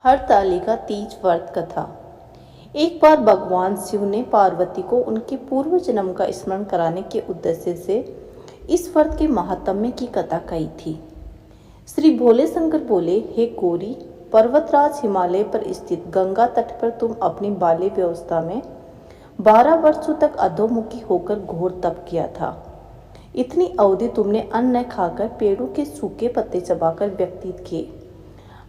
हरतालिका तीज व्रत कथा। एक बार भगवान शिव ने पार्वती को उनके पूर्व जन्म का स्मरण कराने के उद्देश्य से इस व्रत के महात्म्य की कथा कही थी। श्री भोले शंकर बोले, हे गौरी, पर्वतराज हिमालय पर स्थित गंगा तट पर तुम अपनी बाल्य व्यवस्था में 12 वर्षों तक अधोमुखी होकर घोर तप किया था। इतनी अवधि तुमने अन्न न खाकर पेड़ों के सूखे पत्ते चबाकर व्यतीत किए।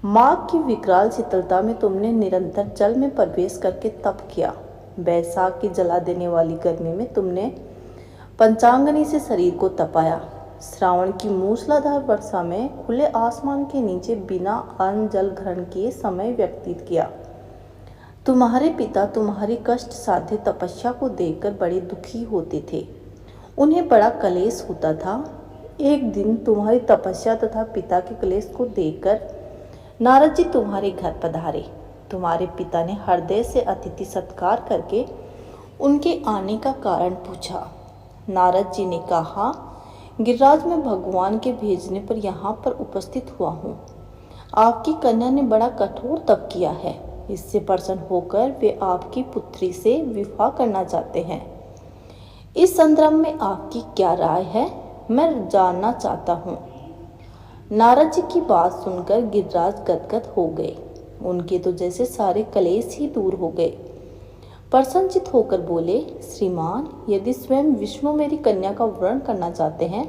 माघ की विकराल शीतलता में तुमने निरंतर जल में प्रवेश करके तप किया। बैसाख की जला देने वाली गर्मी में तुमने पंचांगनी से शरीर को तपाया। श्रावण की मूसलाधार वर्षा में खुले आसमान के नीचे बिना अन्न जल ग्रहण किए समय व्यतीत किया। तुम्हारे पिता तुम्हारी कष्ट साध्य तपस्या को देखकर बड़े दुखी होते थे। उन्हें बड़ा क्लेश होता था। एक दिन तुम्हारी तपस्या तथा पिता के क्लेश को देखकर नारद जी तुम्हारे घर पधारे। तुम्हारे पिता ने हृदय से अतिथि सत्कार करके उनके आने का कारण पूछा। नारद जी ने कहा, गिरिराज में भगवान के भेजने पर यहाँ पर उपस्थित हुआ हूँ। आपकी कन्या ने बड़ा कठोर तप किया है। इससे प्रसन्न होकर वे आपकी पुत्री से विवाह करना चाहते हैं। इस संदर्भ में आपकी क्या राय है, मैं जानना चाहता हूँ। नारद जी की बात सुनकर गिरिराज गदगद हो गए। उनके तो जैसे सारे कलेश ही दूर हो गए। प्रसन्नचित होकर बोले, श्रीमान, यदि स्वयं विष्णु मेरी कन्या का वरण करना चाहते हैं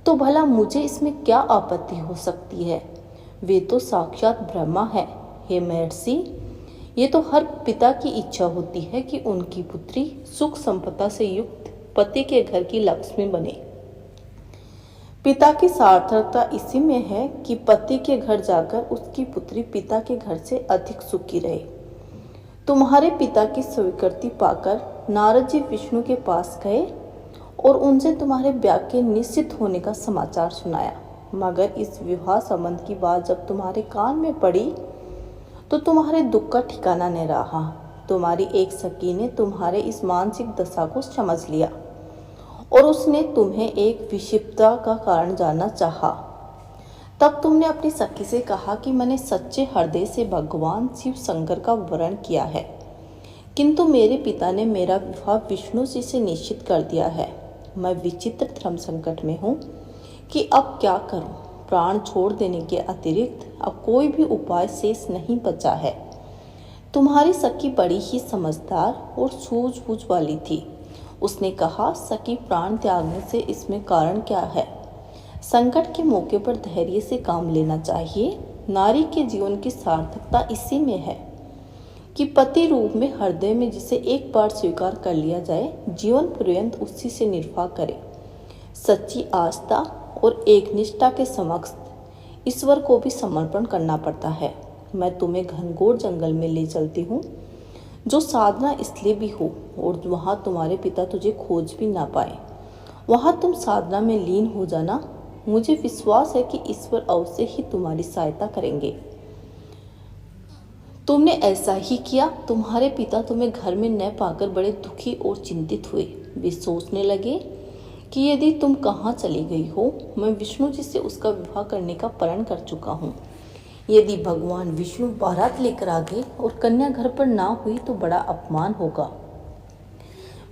तो भला मुझे इसमें क्या आपत्ति हो सकती है। वे तो साक्षात ब्रह्मा है। हे महर्षि, ये तो हर पिता की इच्छा होती है कि उनकी पुत्री सुख संपदा से युक्त पति के घर की लक्ष्मी बने। पिता की सार्थकता इसी में है कि पति के घर जाकर उसकी पुत्री पिता के घर से अधिक सुखी रहे। तुम्हारे पिता की स्वीकृति पाकर नारद जी विष्णु के पास गए और उनसे तुम्हारे ब्याह के निश्चित होने का समाचार सुनाया। मगर इस विवाह संबंध की बात जब तुम्हारे कान में पड़ी तो तुम्हारे दुख का ठिकाना न रहा। तुम्हारी एक सखी ने तुम्हारे इस मानसिक दशा को समझ लिया और उसने तुम्हें एक विक्षिप्तता का कारण जानना चाहा। तब तुमने अपनी सखी से कहा कि मैंने सच्चे हृदय से भगवान शिव शंकर का वरण किया है, किंतु मेरे पिता ने मेरा विवाह विष्णु जी से निश्चित कर दिया है। मैं विचित्र धर्म संकट में हूँ कि अब क्या करूँ। प्राण छोड़ देने के अतिरिक्त अब कोई भी उपाय शेष नहीं बचा है। तुम्हारी सखी बड़ी ही समझदार और सूझबूझ वाली थी। उसने कहा, सखी, प्राण त्यागने से इसमें कारण क्या है। संकट के मौके पर धैर्य से काम लेना चाहिए। नारी के जीवन की सार्थकता इसी में है कि पति रूप में हृदय में जिसे एक बार स्वीकार कर लिया जाए, जीवन पर्यंत उसी से निर्वाह करे। सच्ची आस्था और एक निष्ठा के समक्ष ईश्वर को भी समर्पण करना पड़ता है। मैं तुम्हें घनघोर जंगल में ले चलती हूँ, जो साधना इसलिए भी हो और वहाँ तुम्हारे पिता तुझे खोज भी ना पाए। वहाँ तुम साधना में लीन हो जाना। मुझे विश्वास है कि ईश्वर अवश्य ही तुम्हारी सहायता करेंगे। तुमने ऐसा ही किया। तुम्हारे पिता तुम्हें घर में न पाकर बड़े दुखी और चिंतित हुए। वे सोचने लगे कि यदि तुम कहाँ चली गई हो, मैं विष्णु जी से उसका विवाह करने का प्रण कर चुका हूँ। यदि भगवान विष्णु बारात लेकर आ गए और कन्या घर पर ना हुई तो बड़ा अपमान होगा।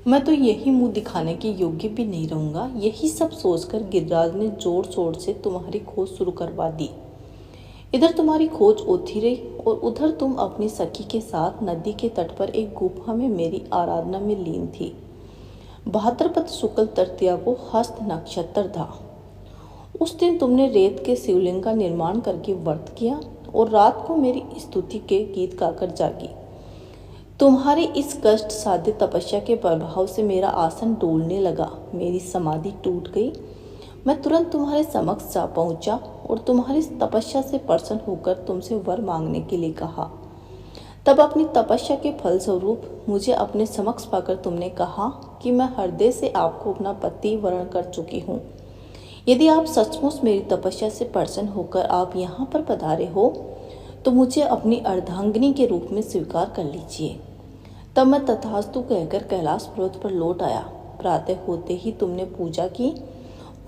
मैं तो यही मुंह दिखाने के योग्य भी नहीं रहूंगा। यही सब सोचकर गिरिराज ने जोर शोर से तुम्हारी खोज शुरू करवा दी। इधर तुम्हारी खोज होती रही और उधर तुम अपनी सखी के साथ नदी के तट पर एक गुफा में मेरी आराधना में लीन थी। भाद्रपद शुक्ल तृतीया को हस्त नक्षत्र था। उस दिन तुमने रेत के शिवलिंग का निर्माण करके व्रत किया और रात को मेरी स्तुति के गीत गाकर जागी। तुम्हारी इस कष्ट साध्य तपस्या के प्रभाव से मेरा आसन डोलने लगा। मेरी समाधि टूट गई। मैं तुरंत तुम्हारे समक्ष जा पहुंचा और तुम्हारी तपस्या से प्रसन्न होकर तुमसे वर मांगने के लिए कहा। तब अपनी तपस्या के फलस्वरूप मुझे अपने समक्ष पाकर तुमने कहा कि मैं हृदय से आपको अपना पति वरण कर चुकी हूँ। यदि आप सचमुच मेरी तपस्या से प्रसन्न होकर आप यहाँ पर पधारे हो तो मुझे अपनी अर्धांगिनी के रूप में स्वीकार कर लीजिए। तब मैं तथास्तु कहकर कैलाश पर्वत पर लौट आया। प्रातः होते ही तुमने पूजा की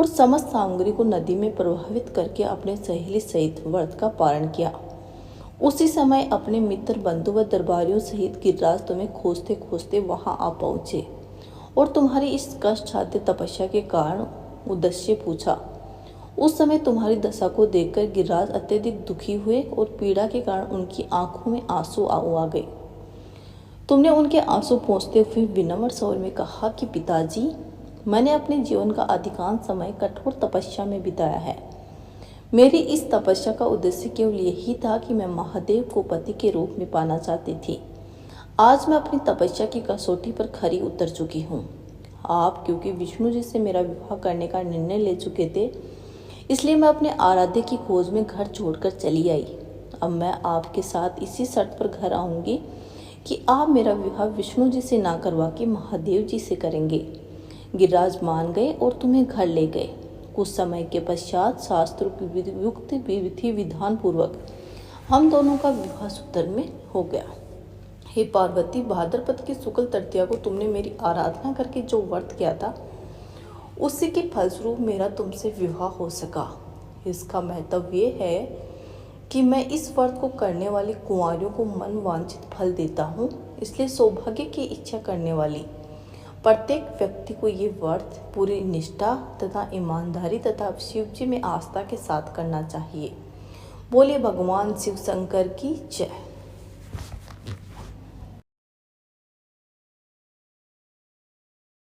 और समस्त सामग्री को नदी में प्रवाहित करके अपने सहेली सहित व्रत का पारण किया। उसी समय अपने मित्र बंधु व दरबारियों सहित गिरिराज तुम्हें खोजते खोजते वहां आ पहुंचे और तुम्हारी इस कष्ट साध्य तपस्या के कारण उद्देश्य पूछा। उस समय तुम्हारी दशा को देखकर गिरिराज अत्यधिक दुखी हुए और पीड़ा के कारण उनकी आंखों में आंसू आ गए। तुमने उनके आंसू पोंछते हुए विनम्र स्वर में कहा कि पिताजी, मैंने अपने जीवन का अधिकांश समय कठोर तपस्या में बिताया है। मेरी इस तपस्या का उद्देश्य केवल यही था कि मैं महादेव को पति के रूप में पाना चाहती थी। आज मैं अपनी तपस्या की कसौटी पर खरी उतर चुकी हूँ। आप क्योंकि विष्णु जी से मेरा विवाह करने का निर्णय ले चुके थे, इसलिए मैं अपने आराध्य की खोज में घर छोड़कर चली आई। अब मैं आपके साथ इसी शर्त पर घर आऊंगी कि आप मेरा विवाह विष्णु जी से ना करवा के महादेव जी से करेंगे। गिरिराज मान गए और तुम्हें घर ले गए। कुछ समय के पश्चात शास्त्रों की युक्त विधि विधान पूर्वक हम दोनों का विवाह सूत्र में हो गया। हे पार्वती, भाद्रपद की शुक्ल तृतीया को तुमने मेरी आराधना करके जो व्रत किया था, उसी के फलस्वरूप मेरा तुमसे विवाह हो सका। इसका महत्व ये है कि मैं इस व्रत को करने वाली कुंवारियों को मन वांछित फल देता हूँ। इसलिए सौभाग्य की इच्छा करने वाली प्रत्येक व्यक्ति को ये व्रत पूरी निष्ठा तथा ईमानदारी तथा शिव जी में आस्था के साथ करना चाहिए। बोले भगवान शिव शंकर की जय।